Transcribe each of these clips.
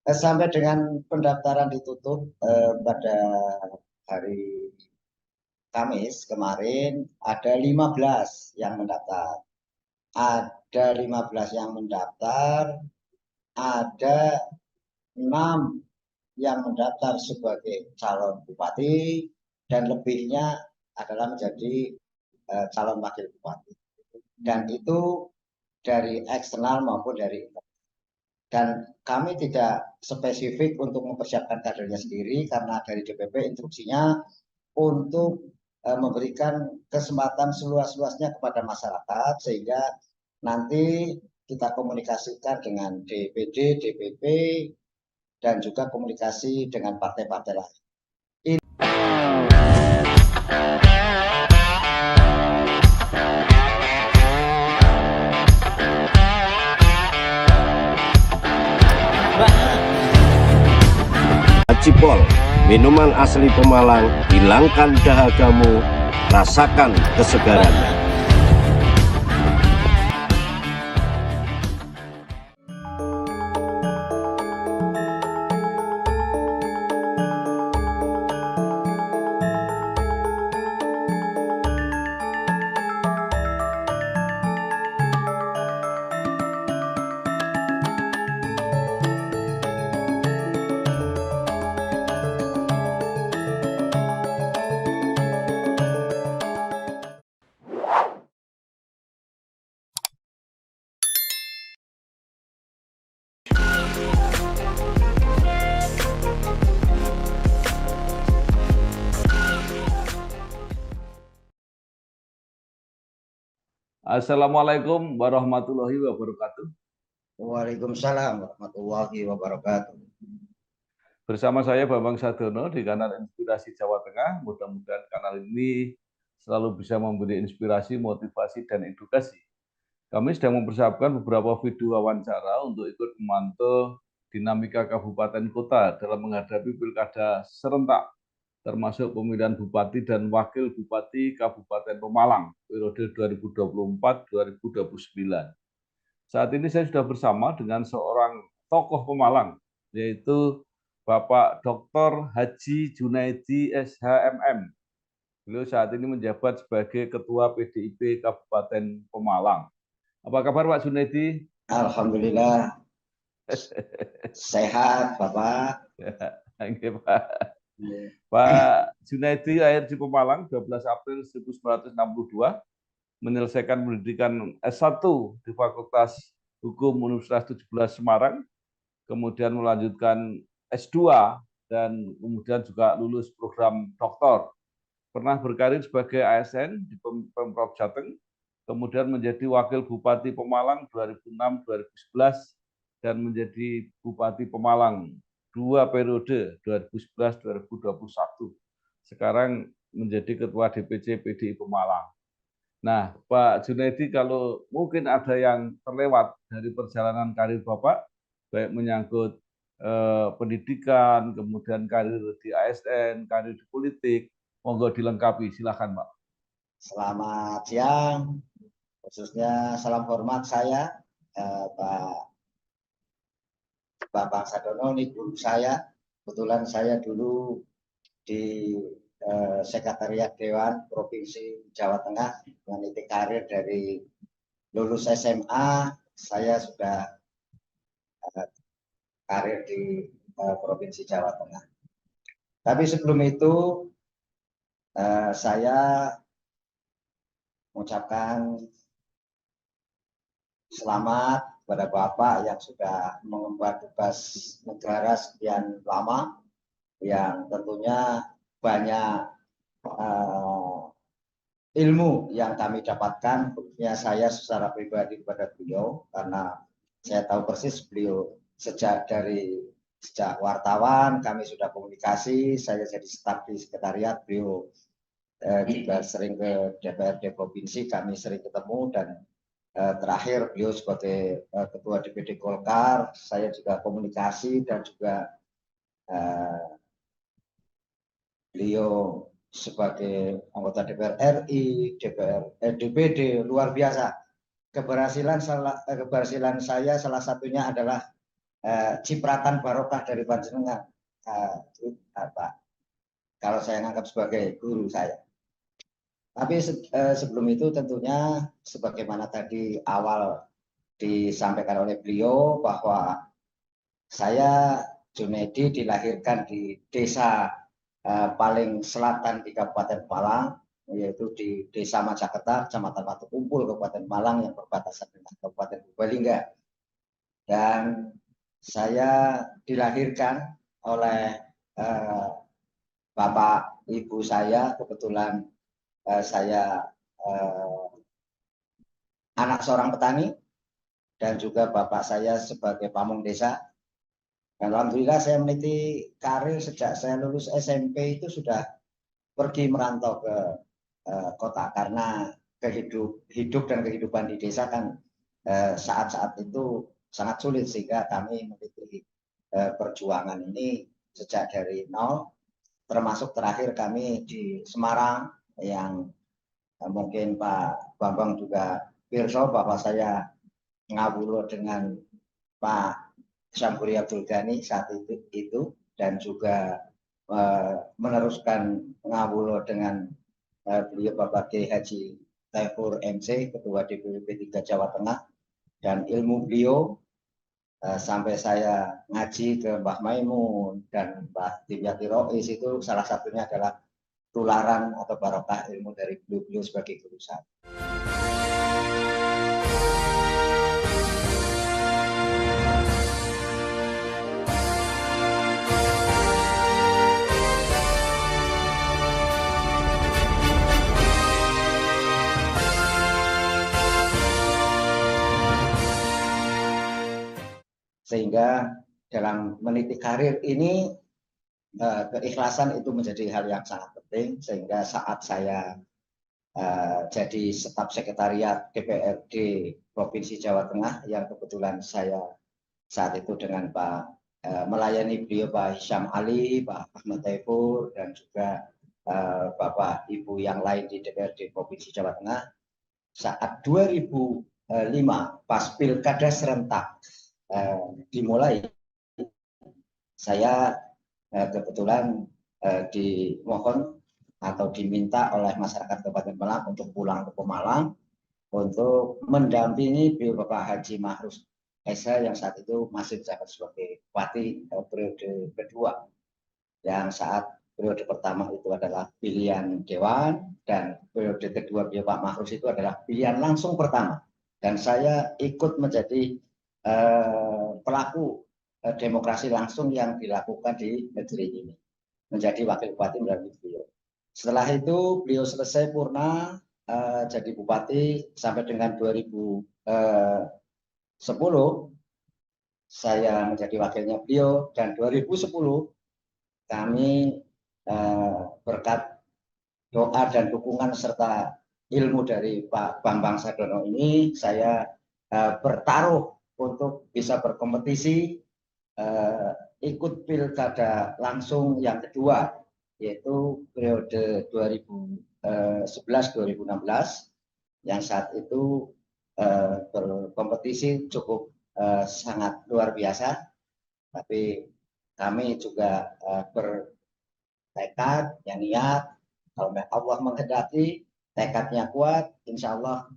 Sampai dengan pendaftaran ditutup pada hari Kamis kemarin ada 15 yang mendaftar. Ada 15 yang mendaftar, ada 6 yang mendaftar sebagai calon bupati dan lebihnya adalah menjadi calon wakil bupati. Dan itu dari eksternal maupun dari internal. Dan kami tidak spesifik untuk mempersiapkan kadernya sendiri karena dari DPP instruksinya untuk memberikan kesempatan seluas-luasnya kepada masyarakat sehingga nanti kita komunikasikan dengan DPD, DPP, dan juga komunikasi dengan partai-partai lain. Cipol, minuman asli Pemalang, hilangkan dahagamu, rasakan kesegarannya. Assalamualaikum warahmatullahi wabarakatuh. Waalaikumsalam warahmatullahi wabarakatuh. Bersama saya Bambang Sadono di kanal Inspirasi Jawa Tengah. Mudah-mudahan kanal ini selalu bisa memberi inspirasi, motivasi, dan edukasi. Kami sedang mempersiapkan beberapa video wawancara untuk ikut memantau dinamika kabupaten kota dalam menghadapi pilkada serentak, termasuk pemilihan bupati dan wakil bupati Kabupaten Pemalang periode 2024-2029. Saat ini saya sudah bersama dengan seorang tokoh Pemalang, yaitu Bapak Dr. Haji Junaidi SHMM. Beliau saat ini menjabat sebagai Ketua PDIP Kabupaten Pemalang. Apa kabar Pak Junaidi? Alhamdulillah. Sehat Bapak. Ya, Pak. Pak Junaidi lahir di Pemalang 12 April 1962, menyelesaikan pendidikan S1 di Fakultas Hukum Universitas 17 Semarang, kemudian melanjutkan S2 dan kemudian juga lulus program doktor. Pernah berkarir sebagai ASN di Pemprov Jateng, kemudian menjadi Wakil Bupati Pemalang 2006-2011 dan menjadi Bupati Pemalang 2 periode 2011-2021. Sekarang menjadi Ketua DPC PDI Pemalang. Nah, Pak Junaidi, kalau mungkin ada yang terlewat dari perjalanan karir Bapak, baik menyangkut pendidikan, kemudian karir di ASN, karir di politik, monggo dilengkapi, silakan Pak. Selamat siang, khususnya salam hormat saya Pak Bambang Sadono, ini guru saya. Kebetulan saya dulu di Sekretariat Dewan Provinsi Jawa Tengah meniti karir dari lulus SMA, saya sudah karir di Provinsi Jawa Tengah. Tapi sebelum itu saya mengucapkan selamat kepada Bapak yang sudah mengemban tugas negara sekian lama, yang tentunya banyak ilmu yang kami dapatkan, khususnya saya secara pribadi kepada beliau, karena saya tahu persis beliau sejak wartawan kami sudah komunikasi, saya jadi staf di sekretariat, beliau juga sering ke DPRD provinsi, kami sering ketemu, dan terakhir beliau sebagai Ketua DPD Golkar, saya juga komunikasi, dan juga beliau sebagai anggota DPR RI, DPD, luar biasa. Keberhasilan saya salah satunya adalah cipratan barokah dari panjenengan. Itu apa? Kalau saya anggap sebagai guru saya. Tapi sebelum itu tentunya sebagaimana tadi awal disampaikan oleh beliau bahwa saya Junaidi dilahirkan di desa paling selatan di Kabupaten Malang, yaitu di Desa Majakerta, Kecamatan Watu Kumpul, Kabupaten Malang yang berbatasan dengan Kabupaten Purbalingga. Dan saya dilahirkan oleh bapak ibu saya, kebetulan saya anak seorang petani dan juga bapak saya sebagai pamong desa. Dan alhamdulillah saya meniti karir sejak saya lulus SMP itu sudah pergi merantau ke kota karena hidup dan kehidupan di desa kan saat-saat itu sangat sulit, sehingga kami meniti perjuangan ini sejak dari nol, termasuk terakhir kami di Semarang yang mungkin Pak Bambang juga pirsa bahwa saya ngawulo dengan Pak Syamguri Abdul Ghani saat itu dan juga meneruskan ngawulo dengan beliau Bapak Kiai Haji Taifur MC, Ketua DPW P3 Jawa Tengah, dan ilmu beliau sampai saya ngaji ke Mbah Maimun dan Mbah Dimyati Rois, itu salah satunya adalah tularan atau barokah ilmu dari beliau sebagai guru saya. Sehingga dalam meniti karir ini keikhlasan itu menjadi hal yang sangat penting, sehingga saat saya jadi staf sekretariat DPRD Provinsi Jawa Tengah yang kebetulan saya saat itu dengan Pak melayani beliau Pak Hisyam Ali, Pak Ahmad Taifur, dan juga Bapak Ibu yang lain di DPRD Provinsi Jawa Tengah. Saat 2005 pas pilkada serentak dimulai, saya kebetulan dimohon atau diminta oleh masyarakat Kabupaten Malang untuk pulang ke Pemalang untuk mendampingi beliau Bapak Haji Mahrus Esa yang saat itu masih menjabat sebagai bupati periode kedua, yang saat periode pertama itu adalah pilihan dewan dan periode kedua beliau Pak Mahrus itu adalah pilihan langsung pertama, dan saya ikut menjadi pelaku demokrasi langsung yang dilakukan di negeri ini, menjadi wakil bupati melalui beliau. Setelah itu beliau selesai purna jadi bupati sampai dengan 2010 saya menjadi wakilnya beliau, dan 2010 kami berkat doa dan dukungan serta ilmu dari Pak Bambang Sadono ini, saya bertaruh untuk bisa berkompetisi ikut pilkada langsung yang kedua, yaitu periode 2011-2016, yang saat itu berkompetisi cukup sangat luar biasa, tapi kami juga bertekad, yang niat, kalau Allah menghendaki, tekadnya kuat, insya Allah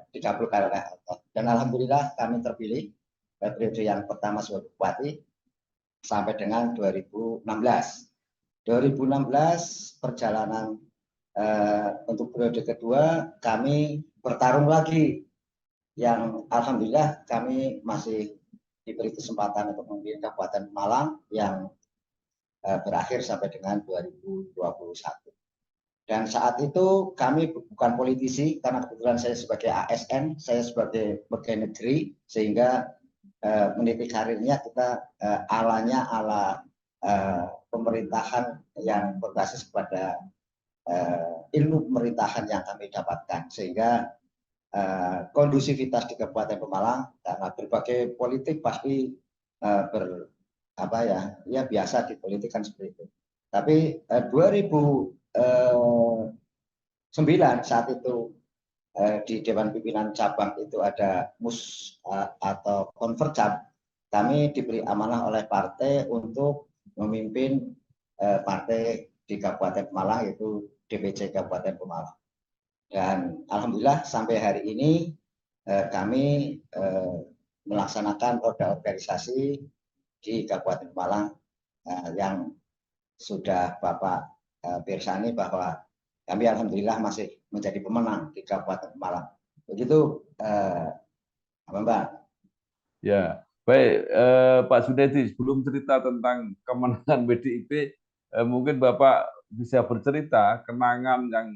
dikabulkan oleh Allah. Dan alhamdulillah kami terpilih periode yang pertama sebagai bupati sampai dengan 2016. 2016 perjalanan untuk periode kedua kami bertarung lagi, yang alhamdulillah kami masih diberi kesempatan untuk memimpin Kabupaten Malang yang berakhir sampai dengan 2021. Dan saat itu kami bukan politisi, karena kebetulan saya sebagai ASN, saya sebagai pegawai negeri, sehingga meniti karirnya kita alanya ala pemerintahan yang berbasis pada ilmu pemerintahan yang kami dapatkan, sehingga kondusivitas di Kabupaten Pemalang, karena berbagai politik pasti biasa di politik kan seperti itu. Tapi 2009 saat itu di Dewan Pimpinan Cabang itu ada atau konverjam, kami diberi amanah oleh partai untuk memimpin partai di Kabupaten Pemalang, yaitu DPC Kabupaten Pemalang. Dan alhamdulillah sampai hari ini kami melaksanakan roda organisasi di Kabupaten Pemalang yang sudah Bapak pirsani bahwa kami alhamdulillah masih menjadi pemenang di Kabupaten Pemalang. Begitu apa Mbak? Ya, baik Pak Sunedi, sebelum cerita tentang kemenangan PDIP, mungkin Bapak bisa bercerita kenangan yang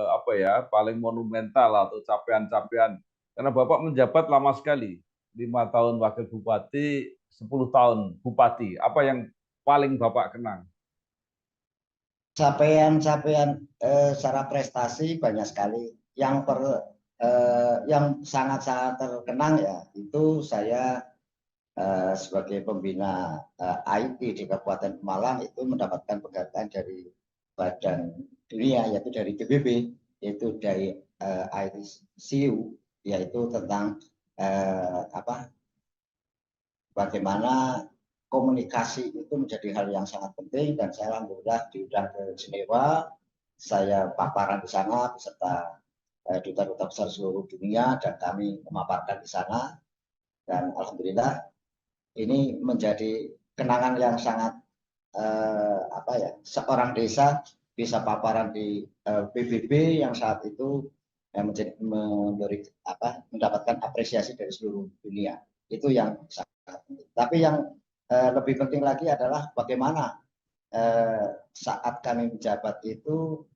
apa ya paling monumental atau capaian-capaian, karena Bapak menjabat lama sekali, 5 tahun wakil bupati, 10 tahun bupati. Apa yang paling Bapak kenang? Capaian-capaian secara prestasi banyak sekali. Yang sangat-sangat terkenang ya itu saya sebagai pembina IT di Kabupaten Pemalang itu mendapatkan penghargaan dari Badan Dunia, yaitu dari PBB, yaitu dari ITCU, yaitu tentang bagaimana komunikasi itu menjadi hal yang sangat penting. Dan saya alhamdulillah diundang ke Jenewa, saya paparan di sana beserta duta-duta besar seluruh dunia, dan kami memaparkan di sana. Dan alhamdulillah ini menjadi kenangan yang sangat seorang desa bisa paparan di PBB yang saat itu mendapatkan apresiasi dari seluruh dunia. Itu yang sangat penting. Tapi yang lebih penting lagi adalah bagaimana saat kami menjabat itu,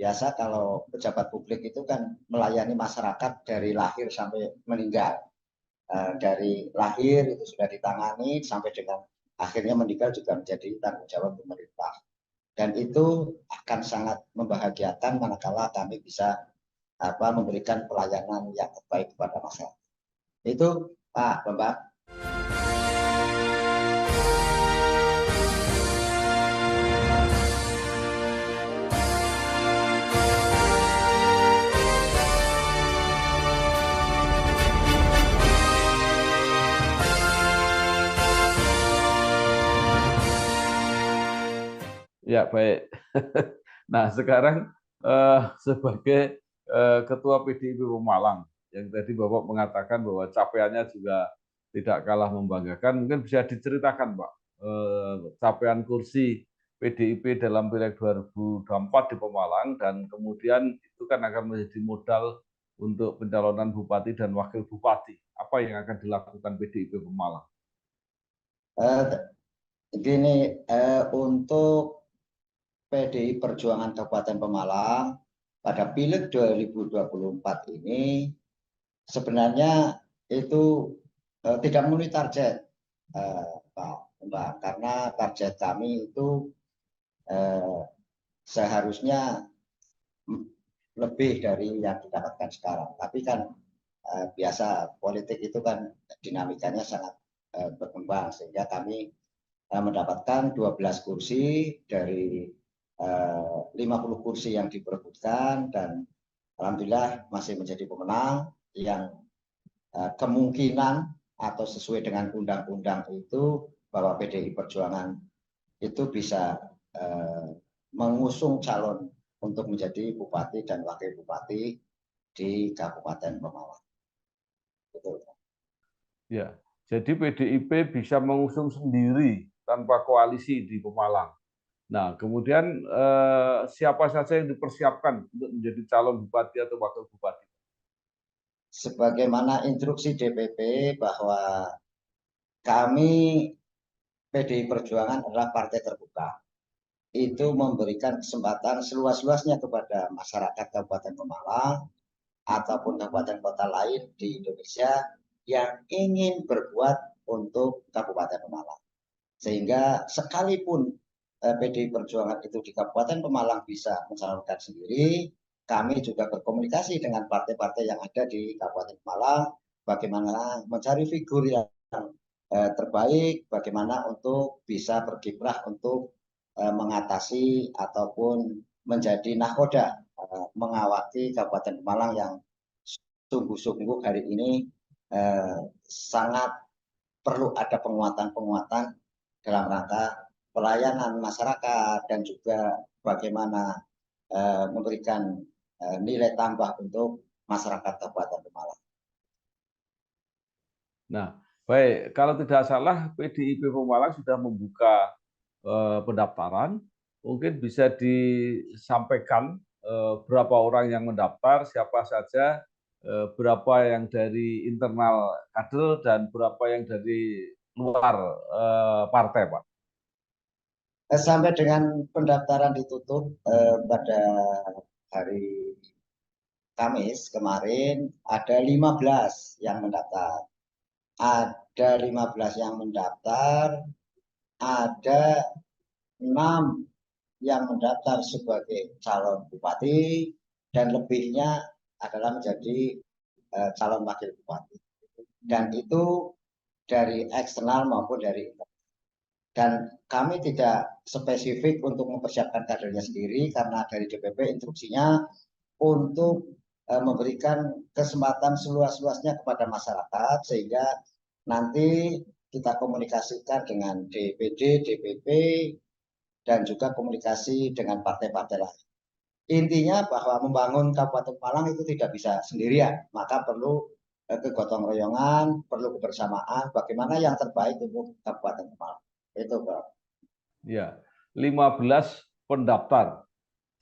biasa kalau pejabat publik itu kan melayani masyarakat dari lahir sampai meninggal. Dari lahir itu sudah ditangani sampai dengan akhirnya meninggal juga menjadi tanggung jawab pemerintah. Dan itu akan sangat membahagiakan manakala kami bisa memberikan pelayanan yang terbaik kepada masyarakat. Itu Pak Bambang. Ya, baik. Nah, sekarang sebagai Ketua PDIP Pemalang, yang tadi Bapak mengatakan bahwa capaiannya juga tidak kalah membanggakan, mungkin bisa diceritakan, Pak, capaian kursi PDIP dalam Pileg 2024 di Pemalang, dan kemudian itu kan akan menjadi modal untuk pencalonan bupati dan wakil bupati. Apa yang akan dilakukan PDIP Pemalang? Gini, untuk PDI Perjuangan Kabupaten Pemalang pada Pileg 2024 ini sebenarnya itu tidak memenuhi target, Pak Mbak, karena target kami itu seharusnya lebih dari yang didapatkan sekarang. Tapi kan biasa politik itu kan dinamikanya sangat berkembang, sehingga kami mendapatkan 12 kursi dari 50 kursi yang diperebutkan, dan alhamdulillah masih menjadi pemenang yang kemungkinan atau sesuai dengan undang-undang itu bahwa PDI Perjuangan itu bisa mengusung calon untuk menjadi bupati dan wakil bupati di Kabupaten Pemalang. Betul. Ya, jadi PDIP bisa mengusung sendiri tanpa koalisi di Pemalang. Nah, kemudian siapa saja yang dipersiapkan untuk menjadi calon bupati atau wakil bupati? Sebagaimana instruksi DPP bahwa kami PDI Perjuangan adalah partai terbuka, itu memberikan kesempatan seluas-luasnya kepada masyarakat Kabupaten Pemalang ataupun kabupaten kota lain di Indonesia yang ingin berbuat untuk Kabupaten Pemalang. Sehingga sekalipun PDI Perjuangan itu di Kabupaten Pemalang bisa mencalonkan sendiri, kami juga berkomunikasi dengan partai-partai yang ada di Kabupaten Pemalang, bagaimana mencari figur yang terbaik, bagaimana untuk bisa berkiprah untuk mengatasi ataupun menjadi nahkoda mengawaki Kabupaten Pemalang yang sungguh-sungguh hari ini sangat perlu ada penguatan-penguatan dalam rangka pelayanan masyarakat dan juga bagaimana memberikan nilai tambah untuk masyarakat Kabupaten Pemalang. Nah, baik, kalau tidak salah PDIP Pemalang sudah membuka pendaftaran. Mungkin bisa disampaikan berapa orang yang mendaftar, siapa saja, berapa yang dari internal kader dan berapa yang dari luar partai, Pak. Sampai dengan pendaftaran ditutup pada hari Kamis kemarin ada 15 yang mendaftar. Ada 15 yang mendaftar, ada 6 yang mendaftar sebagai calon bupati dan lebihnya adalah menjadi calon wakil bupati. Dan itu dari eksternal maupun dari internal. Dan kami tidak spesifik untuk mempersiapkan kadernya sendiri karena dari DPP instruksinya untuk memberikan kesempatan seluas-luasnya kepada masyarakat sehingga nanti kita komunikasikan dengan DPD, DPP, dan juga komunikasi dengan partai-partai lain. Intinya bahwa membangun Kabupaten Malang itu tidak bisa sendirian, maka perlu kegotong royongan, perlu kebersamaan, bagaimana yang terbaik untuk Kabupaten Malang. Itu, Pak. Ya, 15 pendaftar,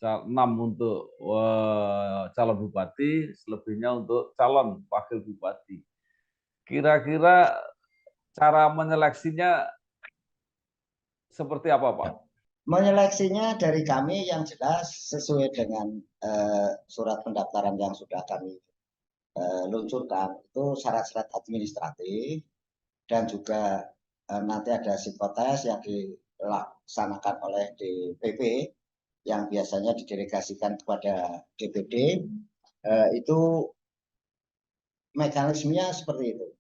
6 untuk calon bupati, selebihnya untuk calon wakil bupati. Kira-kira cara menyeleksinya seperti apa, Pak? Menyeleksinya dari kami yang jelas sesuai dengan surat pendaftaran yang sudah kami luncurkan, itu syarat-syarat administratif dan juga nanti ada psikotes yang dilaksanakan oleh DPP yang biasanya didelegasikan kepada DPD. Itu mekanismenya seperti itu.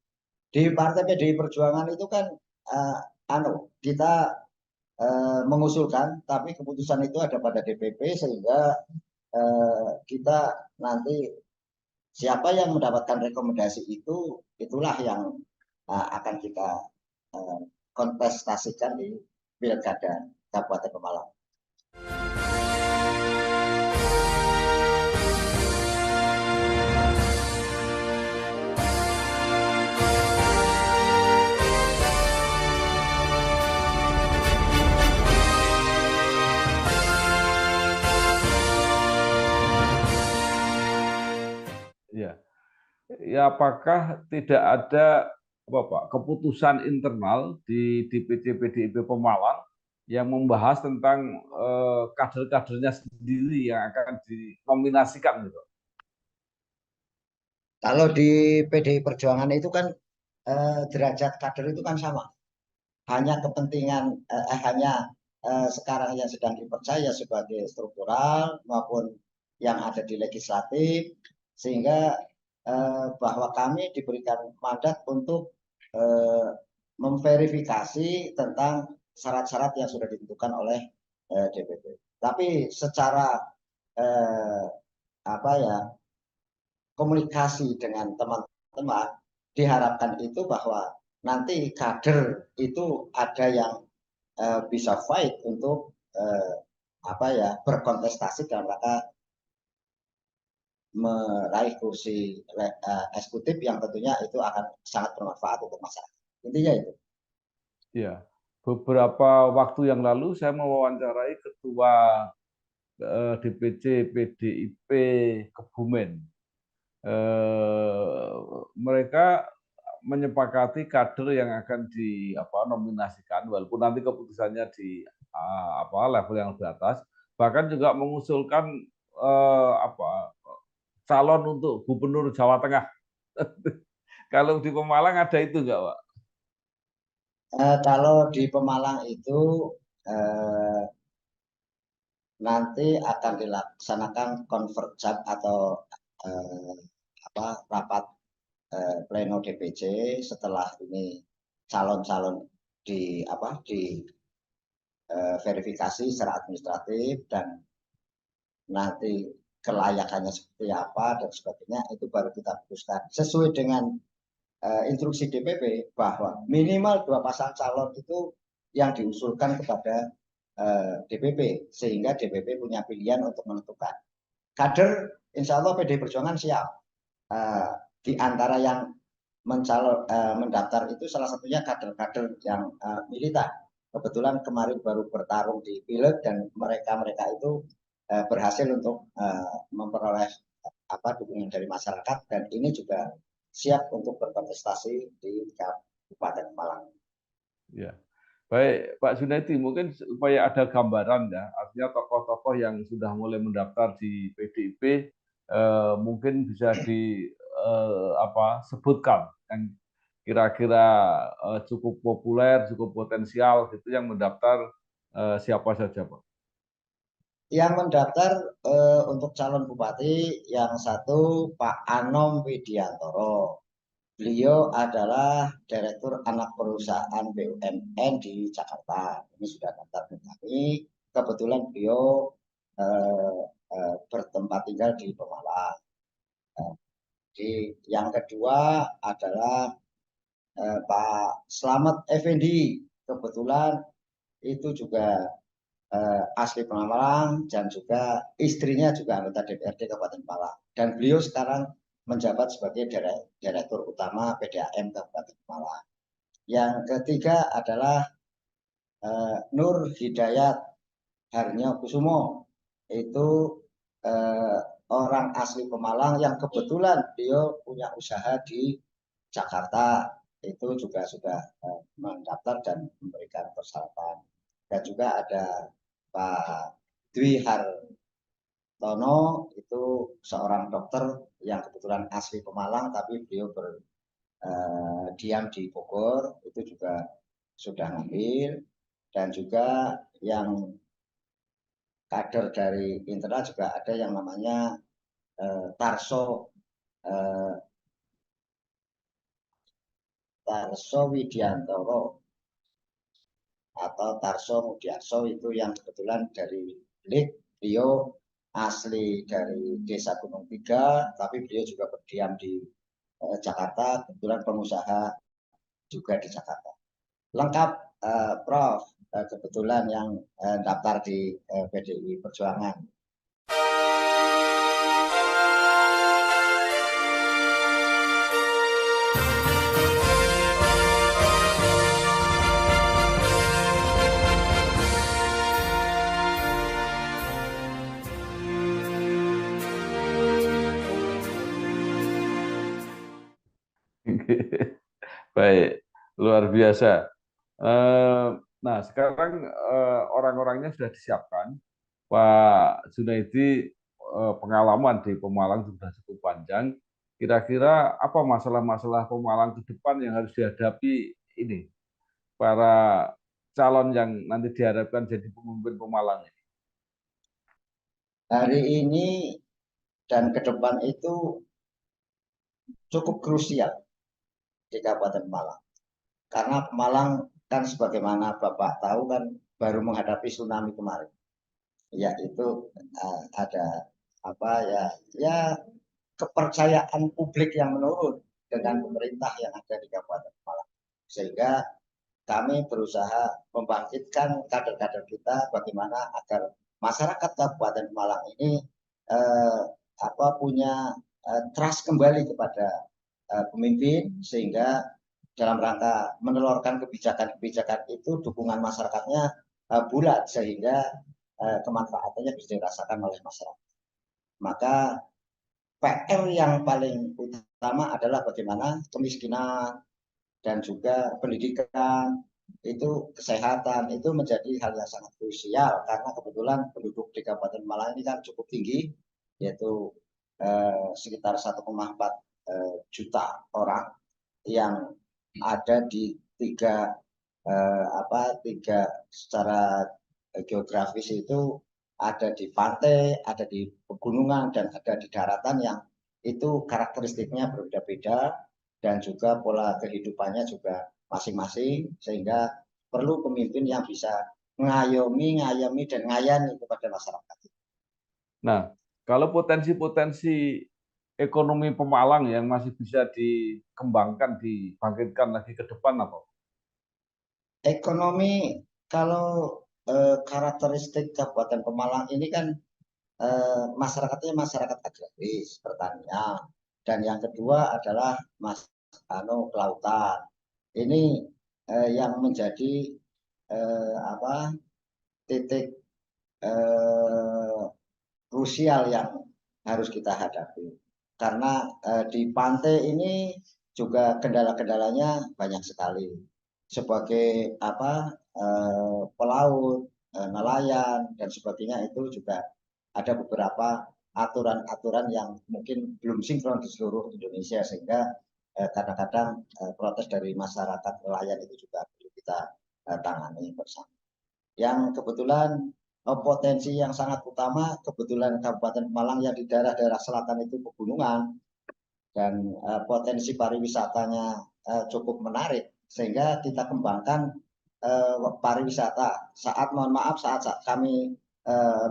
Di Partai PDI Perjuangan itu kan kita mengusulkan, tapi keputusan itu ada pada DPP sehingga kita nanti siapa yang mendapatkan rekomendasi itu, itulah yang akan kita kontestasikan di Pilkada Kabupaten Pemalang. Ya, apakah tidak ada apa, Pak, keputusan internal di DPC PDIP Pemalang yang membahas tentang kader-kadernya sendiri yang akan dinominasikan gitu? Kalau di PDI Perjuangan itu kan derajat kader itu kan sama. Hanya kepentingan sekarang yang sedang dipercaya sebagai struktural maupun yang ada di legislatif, sehingga bahwa kami diberikan mandat untuk memverifikasi tentang syarat-syarat yang sudah ditentukan oleh DPP. Tapi secara komunikasi dengan teman-teman diharapkan itu bahwa nanti kader itu ada yang bisa fight untuk berkontestasi dalam rangka meraih kursi eksekutif yang tentunya itu akan sangat bermanfaat untuk masyarakat. Intinya itu. Ya, beberapa waktu yang lalu saya mewawancarai ketua DPC PDIP Kebumen. Mereka menyepakati kader yang akan nominasikan, walaupun nanti keputusannya di level yang lebih atas, bahkan juga mengusulkan calon untuk gubernur Jawa Tengah. Kalau di Pemalang ada itu enggak, Pak? Kalau di Pemalang itu nanti akan dilaksanakan konverjat atau rapat pleno DPC setelah ini calon-calon verifikasi secara administratif dan nanti kelayakannya seperti apa dan sebagainya, itu baru kita putuskan sesuai dengan instruksi DPP bahwa minimal 2 pasang calon itu yang diusulkan kepada DPP, sehingga DPP punya pilihan untuk menentukan. Kader, insya Allah PDI Perjuangan siap. Di antara yang mendaftar itu salah satunya kader-kader yang militan. Kebetulan kemarin baru bertarung di pileg dan mereka itu berhasil untuk memperoleh dukungan dari masyarakat, dan ini juga siap untuk berkontestasi di Kabupaten Malang. Ya. Baik, Pak Junaidi, mungkin supaya ada gambaran ya, artinya tokoh-tokoh yang sudah mulai mendaftar di PDIP mungkin bisa sebutkan yang kira-kira cukup populer, cukup potensial gitu yang mendaftar siapa saja, Pak? Yang mendaftar untuk calon bupati yang satu Pak Anom Widiantoro. Beliau adalah Direktur Anak Perusahaan BUMN di Jakarta. Ini sudah daftar ke kami. Kebetulan beliau bertempat tinggal di Pemalang. Yang kedua adalah Pak Slamet Effendi. Kebetulan itu juga asli Pemalang dan juga istrinya juga anggota DPRD Kabupaten Malang. Dan beliau sekarang menjabat sebagai Direktur Utama PDAM Kabupaten Malang. Yang ketiga adalah Nur Hidayat Harnyo Kusumo. Itu orang asli Pemalang yang kebetulan beliau punya usaha di Jakarta. Itu juga sudah mendaftar dan memberikan persyaratan. Dan juga ada Pak Dwi Hartono, itu seorang dokter yang kebetulan asli Pemalang tapi beliau berdiam di Bogor, itu juga sudah ngambil. Dan juga yang kader dari internal juga ada yang namanya Tarso Widiantoro atau Tarso Mudiarso, itu yang kebetulan dari Blik. Beliau asli dari Desa Gunung Tiga, tapi beliau juga berdiam di Jakarta, kebetulan pengusaha juga di Jakarta. Lengkap, Prof. Kebetulan yang daftar di PDI Perjuangan. Baik, luar biasa. Nah, sekarang orang-orangnya sudah disiapkan. Pak Junaidi pengalaman di Pemalang sudah cukup panjang. Kira-kira apa masalah-masalah Pemalang ke depan yang harus dihadapi ini para calon yang nanti diharapkan jadi pemimpin Pemalang ini? Hari ini dan ke depan itu cukup krusial di Kabupaten Malang. Karena Malang kan sebagaimana Bapak tahu kan baru menghadapi tsunami kemarin. Yaitu ada kepercayaan publik yang menurun dengan pemerintah yang ada di Kabupaten Malang. Sehingga kami berusaha membangkitkan kader-kader kita bagaimana agar masyarakat Kabupaten Malang ini punya trust kembali kepada pemimpin, sehingga dalam rangka menelurkan kebijakan-kebijakan itu dukungan masyarakatnya bulat, sehingga kemanfaatannya bisa dirasakan oleh masyarakat. Maka PR yang paling utama adalah bagaimana kemiskinan dan juga pendidikan, itu kesehatan, itu menjadi hal yang sangat krusial, karena kebetulan penduduk di Kabupaten Malang ini kan cukup tinggi, yaitu sekitar 1,4 juta orang yang ada di tiga secara geografis itu, ada di pantai, ada di pegunungan, dan ada di daratan, yang itu karakteristiknya berbeda-beda dan juga pola kehidupannya juga masing-masing, sehingga perlu pemimpin yang bisa ngayomi dan ngayani kepada masyarakat. Nah, kalau potensi-potensi ekonomi Pemalang yang masih bisa dikembangkan, dibangkitkan lagi ke depan apa? Ekonomi kalau karakteristik Kabupaten Pemalang ini kan masyarakatnya masyarakat agraris, pertanian, dan yang kedua adalah kelautan. Ini yang menjadi titik krusial yang harus kita hadapi. Karena di pantai ini juga kendala-kendalanya banyak sekali. Sebagai pelaut, nelayan dan sebagainya itu juga ada beberapa aturan-aturan yang mungkin belum sinkron di seluruh Indonesia sehingga kadang-kadang protes dari masyarakat nelayan itu juga perlu kita tangani bersama. Yang kebetulan potensi yang sangat utama kebetulan Kabupaten Malang yang di daerah-daerah selatan itu pegunungan dan potensi pariwisatanya cukup menarik sehingga kita kembangkan pariwisata. Saat kami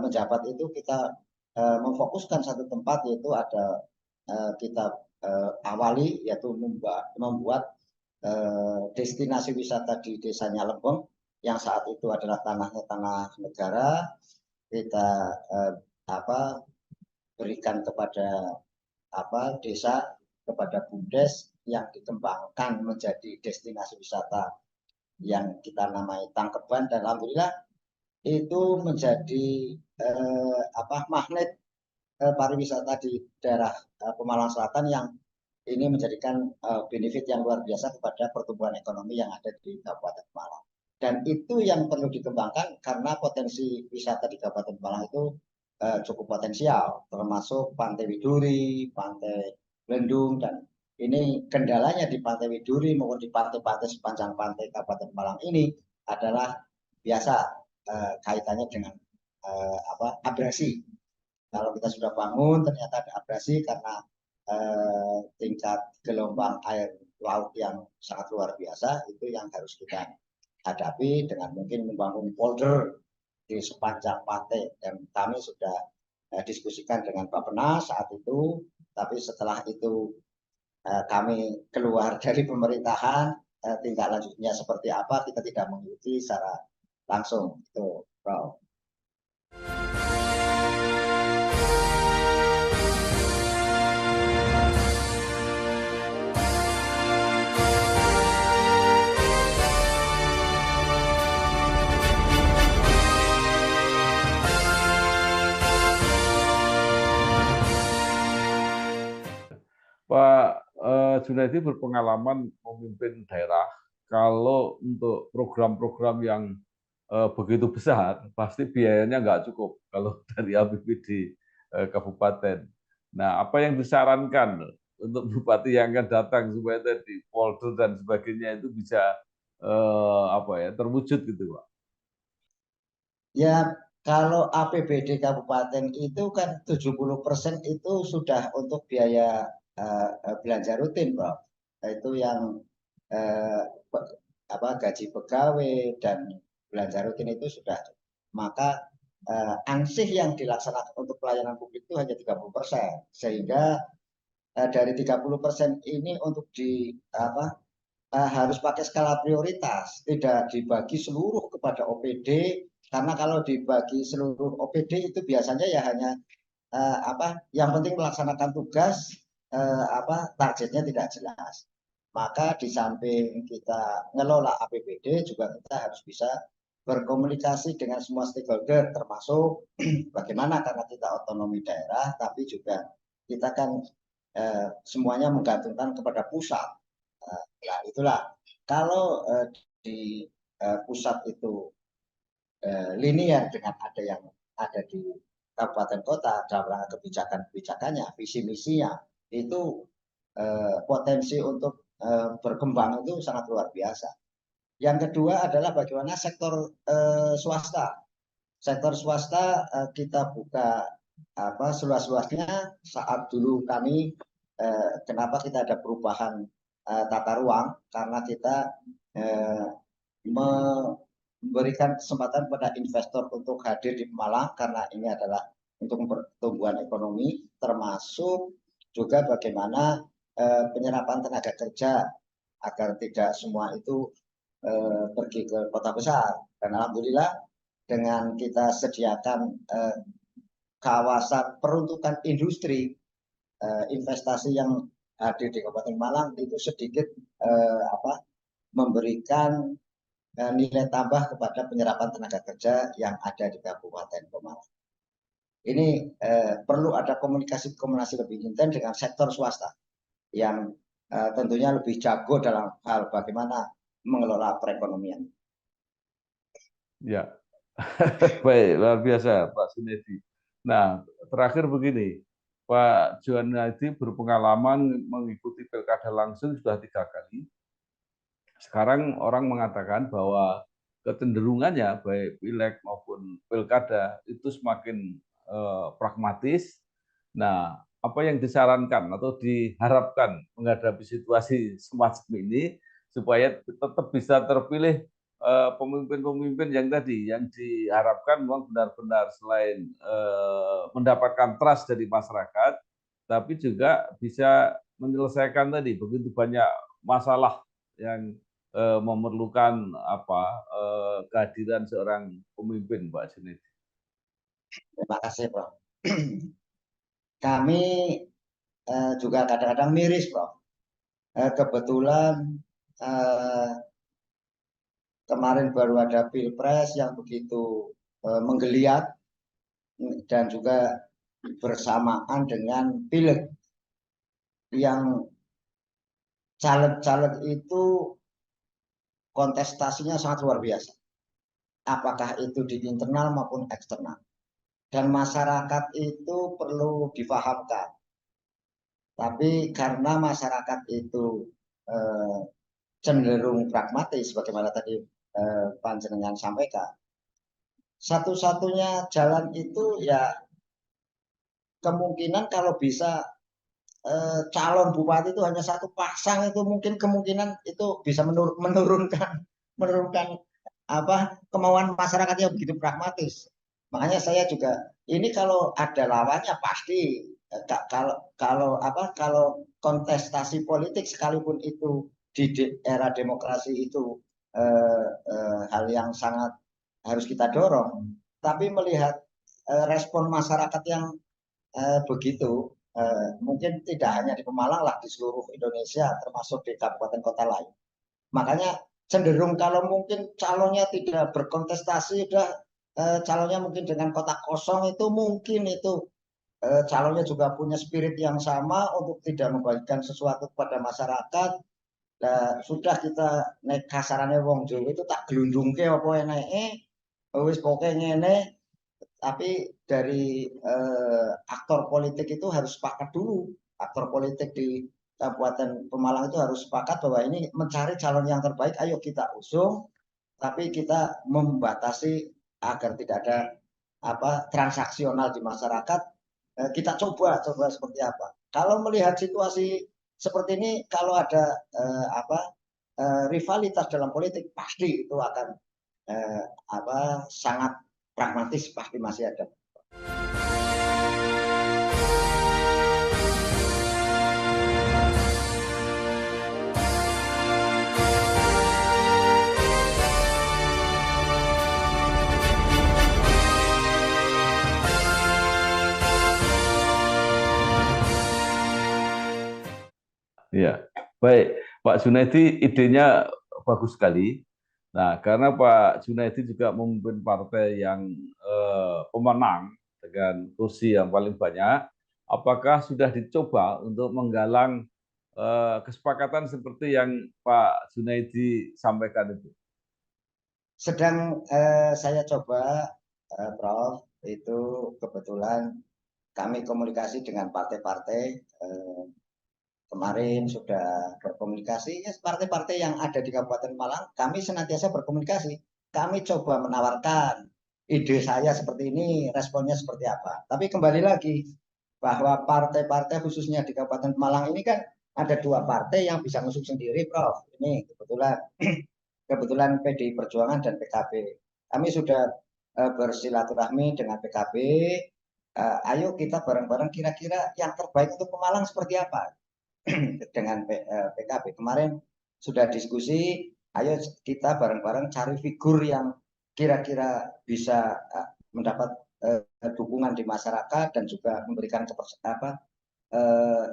menjabat itu kita memfokuskan satu tempat yaitu ada kita awali yaitu membuat destinasi wisata di Desanya Lembong yang saat itu adalah tanahnya tanah negara. Kita berikan kepada desa, kepada BUMDes yang dikembangkan menjadi destinasi wisata yang kita namai Tangkeban, dan alhamdulillah itu menjadi magnet pariwisata di daerah Pemalang Selatan yang ini menjadikan benefit yang luar biasa kepada pertumbuhan ekonomi yang ada di Kabupaten Pemalang. Dan itu yang perlu dikembangkan karena potensi wisata di Kabupaten Pemalang itu cukup potensial, termasuk Pantai Widuri, Pantai Lendung, dan ini kendalanya di Pantai Widuri maupun di pantai-pantai sepanjang pantai Kabupaten Pemalang ini adalah biasa kaitannya dengan abrasi. Kalau kita sudah bangun ternyata ada abrasi karena tingkat gelombang air laut yang sangat luar biasa, itu yang harus kita hadapi dengan mungkin membangun polder di sepanjang pantai, dan kami sudah diskusikan dengan Pak Penas saat itu, tapi setelah itu kami keluar dari pemerintahan, tindak lanjutnya seperti apa kita tidak mengikuti secara langsung itu, Prof. Pak Junaidi berpengalaman memimpin daerah. Kalau untuk program-program yang begitu besar, pasti biayanya nggak cukup kalau dari APBD kabupaten. Nah, apa yang disarankan untuk bupati yang akan datang supaya tadi polder dan sebagainya itu bisa terwujud gitu, Pak? Ya, kalau APBD kabupaten itu kan 70% itu sudah untuk biaya belanja rutin, Prof. Itu yang gaji pegawai dan belanja rutin itu sudah. Maka ansih yang dilaksanakan untuk pelayanan publik itu hanya 30%. Sehingga dari 30% ini untuk harus pakai skala prioritas, tidak dibagi seluruh kepada OPD, karena kalau dibagi seluruh OPD itu biasanya ya hanya yang penting melaksanakan tugas, targetnya tidak jelas. Maka di samping kita ngelola APBD juga kita harus bisa berkomunikasi dengan semua stakeholder, termasuk bagaimana karena kita otonomi daerah, tapi juga kita kan semuanya menggantungkan kepada pusat. Nah, itulah kalau di pusat itu linear dengan ada yang ada di kabupaten kota dalam rangka kebijakannya, visi misinya itu potensi untuk berkembang itu sangat luar biasa. Yang kedua adalah bagaimana sektor swasta. Sektor swasta kita buka seluas-luasnya. Saat dulu kami kenapa kita ada perubahan tata ruang, karena kita memberikan kesempatan pada investor untuk hadir di Pemalang karena ini adalah untuk pertumbuhan ekonomi, termasuk juga bagaimana penyerapan tenaga kerja agar tidak semua itu pergi ke kota besar. Dan alhamdulillah dengan kita sediakan kawasan peruntukan industri, investasi yang hadir di Kabupaten Malang itu sedikit memberikan nilai tambah kepada penyerapan tenaga kerja yang ada di Kabupaten Pemalang. Ini perlu ada komunikasi lebih intens dengan sektor swasta yang tentunya lebih jago dalam hal bagaimana mengelola perekonomian. Ya, baik, luar biasa Pak Junedi. Nah, terakhir begini, Pak Junedi berpengalaman mengikuti pilkada langsung sudah 3 kali. Sekarang orang mengatakan bahwa kecenderungannya baik pileg maupun pilkada itu semakin pragmatis. Nah, apa yang disarankan atau diharapkan menghadapi situasi semacam ini supaya tetap bisa terpilih pemimpin-pemimpin yang tadi yang diharapkan memang benar-benar selain mendapatkan trust dari masyarakat, tapi juga bisa menyelesaikan tadi begitu banyak masalah yang memerlukan kehadiran seorang pemimpin, Pak Junedi. Terima kasih, Prof. Kami juga kadang-kadang miris, Prof. Kebetulan kemarin baru ada pilpres yang begitu menggeliat dan juga bersamaan dengan pileg yang caleg-caleg itu kontestasinya sangat luar biasa. Apakah itu di internal maupun eksternal. Dan masyarakat itu perlu difahamkan. Tapi karena masyarakat itu cenderung pragmatis, bagaimana tadi panjenengan sampaikan, satu-satunya jalan itu ya kemungkinan kalau bisa calon bupati itu hanya satu pasang, itu mungkin kemungkinan itu bisa menurunkan kemauan masyarakat yang begitu pragmatis. Makanya saya juga ini kalau ada lawannya pasti kalau kontestasi politik sekalipun itu di era demokrasi itu hal yang sangat harus kita dorong, tapi melihat respon masyarakat yang begitu mungkin tidak hanya di Pemalang lah, di seluruh Indonesia termasuk di kabupaten kota lain. Makanya cenderung kalau mungkin calonnya tidak berkontestasi, calonnya mungkin dengan kotak kosong, itu mungkin itu calonnya juga punya spirit yang sama untuk tidak membagikan sesuatu kepada masyarakat. Sudah kita naik kasarannya wong Jawa itu tak gelundungke apa enake wis pokoke ngene. Tapi dari aktor politik itu harus sepakat dulu. Aktor politik di Kabupaten Pemalang itu harus sepakat bahwa ini mencari calon yang terbaik, ayo kita usung, tapi kita membatasi agar tidak ada transaksional di masyarakat. Kita coba seperti apa. Kalau melihat situasi seperti ini, kalau ada rivalitas dalam politik, pasti itu akan sangat pragmatis, pasti masih ada. Ya, baik, Pak Junedi, idenya bagus sekali. Nah, karena Pak Junedi juga memimpin partai yang pemenang dengan kursi yang paling banyak, apakah sudah dicoba untuk menggalang kesepakatan seperti yang Pak Junedi sampaikan itu? Sedang saya coba, Prof, itu kebetulan kami komunikasi dengan partai-partai. Kemarin sudah berkomunikasi, ya, partai-partai yang ada di Kabupaten Malang, kami senantiasa berkomunikasi. Kami coba menawarkan ide saya seperti ini, responnya seperti apa. Tapi kembali lagi, bahwa partai-partai khususnya di Kabupaten Malang ini kan ada 2 partai yang bisa ngusung sendiri, Prof. Ini kebetulan PDI Perjuangan dan PKB. Kami sudah bersilaturahmi dengan PKB, ayo kita bareng-bareng kira-kira yang terbaik untuk Pemalang seperti apa dengan PKB. Kemarin sudah diskusi, ayo kita bareng-bareng cari figur yang kira-kira bisa mendapat dukungan di masyarakat dan juga memberikan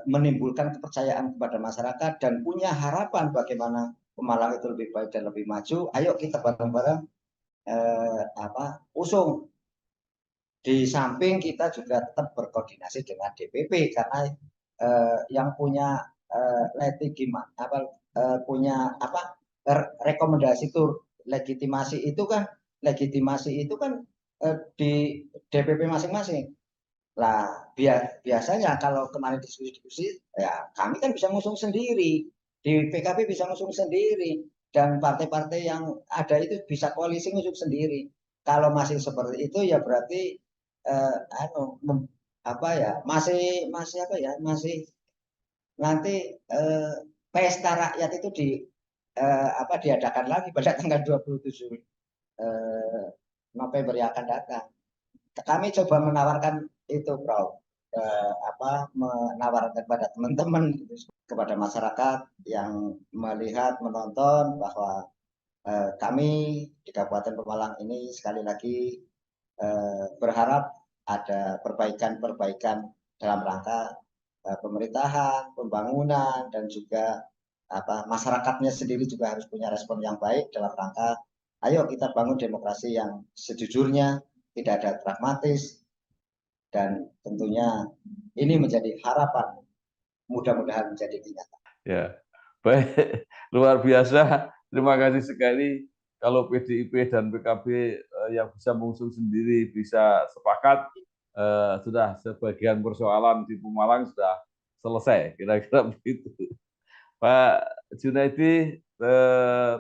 menimbulkan kepercayaan kepada masyarakat dan punya harapan bagaimana Pemalang itu lebih baik dan lebih maju. Ayo kita bareng-bareng usung. Di samping kita juga tetap berkoordinasi dengan DPP karena yang punya punya rekomendasi itu legitimasi itu kan di DPP masing-masing. Lah biasanya kalau kemarin diskusi ya kami kan bisa ngusung sendiri, di PKB bisa ngusung sendiri, dan partai-partai yang ada itu bisa koalisi ngusung sendiri. Kalau masih seperti itu ya berarti masih nanti pesta rakyat itu diadakan lagi pada tanggal 27 November yang akan datang. Kami coba menawarkan itu, Prof. Menawarkan kepada teman-teman, kepada masyarakat yang melihat, menonton bahwa kami di Kabupaten Pemalang ini sekali lagi berharap ada perbaikan-perbaikan dalam rangka pemerintahan, pembangunan, dan juga masyarakatnya sendiri juga harus punya respon yang baik dalam rangka ayo kita bangun demokrasi yang sejujurnya, tidak ada pragmatis, dan tentunya ini menjadi harapan, mudah-mudahan menjadi kenyataan. Ya, baik, luar biasa. Terima kasih sekali. Kalau PDIP dan PKB yang bisa mengusung sendiri bisa sepakat, sudah sebagian persoalan di Pemalang sudah selesai, kira-kira begitu. Pak Junaidi,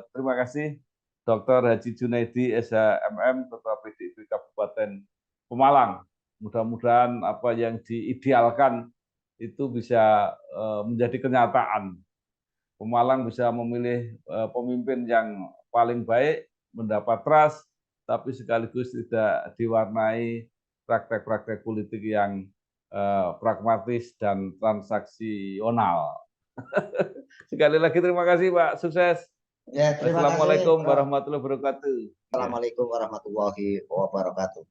terima kasih. Dr. Haji Junaidi, SHMM, Ketua PDIP Kabupaten Pemalang. Mudah-mudahan apa yang diidealkan itu bisa menjadi kenyataan. Pemalang bisa memilih pemimpin yang paling baik, mendapat trust, tapi sekaligus tidak diwarnai praktek-praktek politik yang pragmatis dan transaksional. Sekali lagi terima kasih Pak, sukses. Ya, Assalamualaikum warahmatullahi wabarakatuh. Assalamualaikum warahmatullahi wabarakatuh.